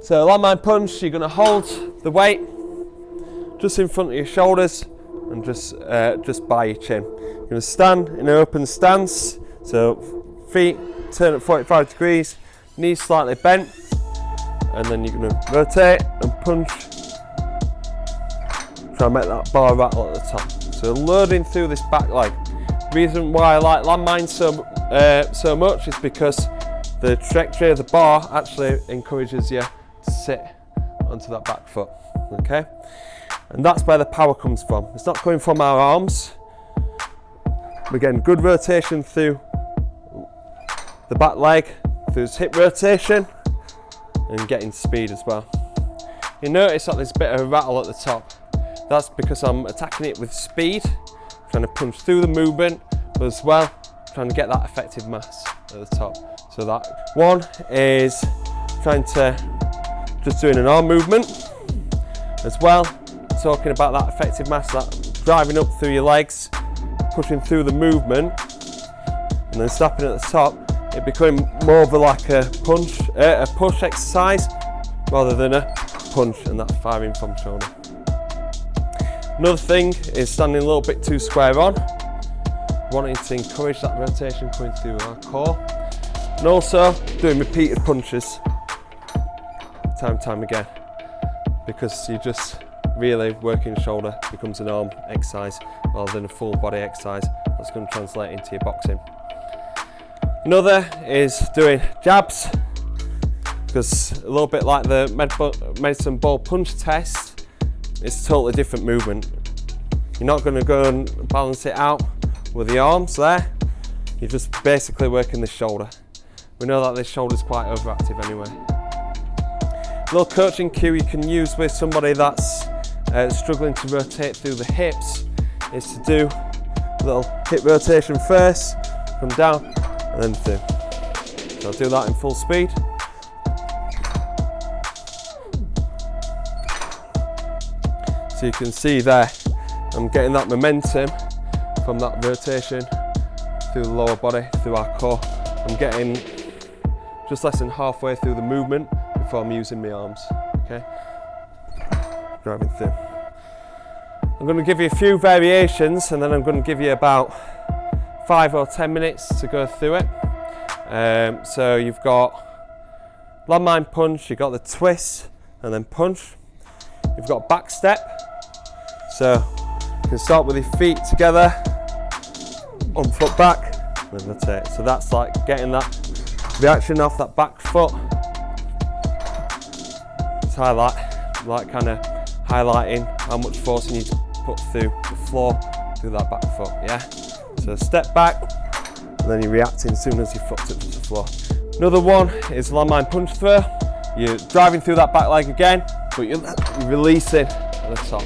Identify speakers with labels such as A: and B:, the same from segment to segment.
A: So landmine punch, you're going to hold the weight just in front of your shoulders and just by your chin. You're going to stand in an open stance, so feet turn at 45 degrees, knees slightly bent, and then you're going to rotate and punch. Try and make that bar rattle at the top. So loading through this back leg. The reason why I like landmine so much is because the trajectory of the bar actually encourages you to sit onto that back foot. Okay, and that's where the power comes from. It's not coming from our arms. We're getting good rotation through the back leg, through this hip rotation, and getting speed as well. You notice that there's a bit of a rattle at the top. That's because I'm attacking it with speed, trying to punch through the movement, but as well trying to get that effective mass at the top. So that one is trying to just doing an arm movement, as well talking about that effective mass, that driving up through your legs, pushing through the movement, and then stopping at the top. It becoming more of a push exercise rather than a punch, and that's firing from shoulder. Another thing is standing a little bit too square on, wanting to encourage that rotation coming through our core, and also doing repeated punches time and time again, because you just really working shoulder becomes an arm exercise rather than a full body exercise that's going to translate into your boxing. Another is doing jabs, because a little bit like the medicine ball punch test, it's a totally different movement. You're not going to go and balance it out with the arms there. You're just basically working the shoulder. We know that this shoulder is quite overactive anyway. A little coaching cue you can use with somebody that's struggling to rotate through the hips is to do a little hip rotation first, come down and then through. So I'll do that in full speed. So you can see there, I'm getting that momentum from that rotation through the lower body, through our core. I'm getting just less than halfway through the movement before I'm using my arms, okay? Driving through. I'm going to give you a few variations, and then I'm going to give you about 5 or 10 minutes to go through it. So you've got landmine punch, you've got the twist and then punch. You've got back step. So you can start with your feet together, on foot back, and then rotate. So that's like getting that reaction off that back foot. It's like kind of highlighting how much force you need to put through the floor, through that back foot, yeah? So step back, and then you're reacting as soon as your foot touches the floor. Another one is landmine punch throw. You're driving through that back leg again, but you're releasing at the top.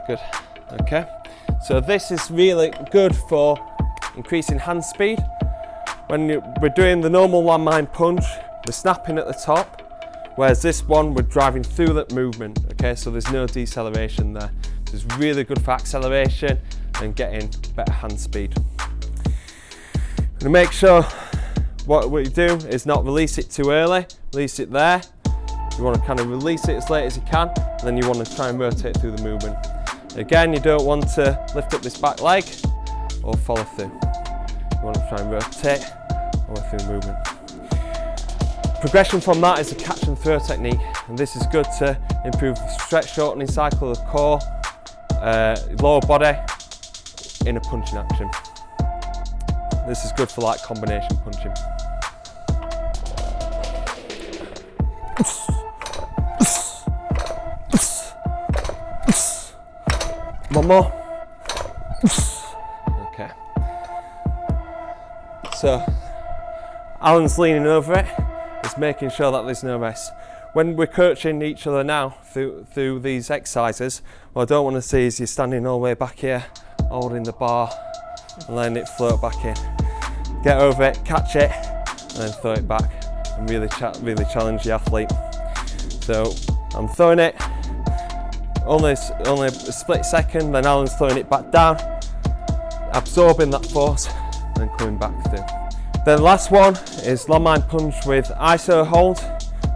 A: Good, okay. So this is really good for increasing hand speed. When we're doing the normal landmine punch, we're snapping at the top, whereas this one, we're driving through that movement, okay? So there's no deceleration there. So it's really good for acceleration and getting better hand speed. And make sure what you do is not release it too early, release it there. You want to kind of release it as late as you can, and then you want to try and rotate through the movement. Again, you don't want to lift up this back leg or follow through. You want to try and rotate all the way through the movement. Progression from that is the catch and throw technique, and this is good to improve the stretch shortening cycle of the core, lower body in a punching action. This is good for like combination punching. One more. Okay. So Alan's leaning over it. It's making sure that there's no rest. When we're coaching each other now through these exercises, what I don't want to see is you standing all the way back here, holding the bar and letting it float back in. Get over it, catch it, and then throw it back, and really challenge the athlete. So I'm throwing it, only a split second, then Alan's throwing it back down, absorbing that force, and then coming back through. Then the last one is landmine punch with ISO hold.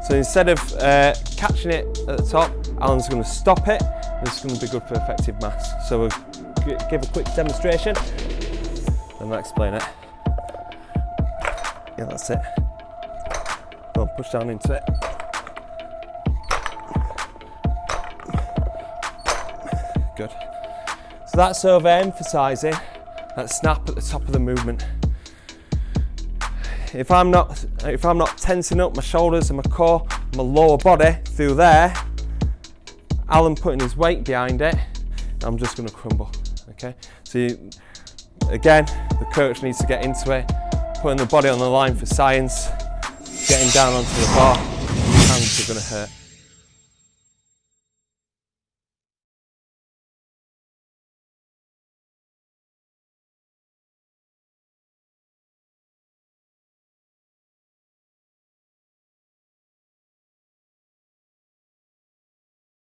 A: So instead of catching it at the top, Alan's going to stop it. This is going to be good for effective mass. So we'll give a quick demonstration and I'll explain it. Yeah, that's it. Go on, push down into it. Good. So that's overemphasising that snap at the top of the movement. If I'm not tensing up my shoulders and my core, my lower body through there, Alan putting his weight behind it, I'm just going to crumble. Okay. So again, the coach needs to get into it, putting the body on the line for science, getting down onto the bar. Hands are going to hurt.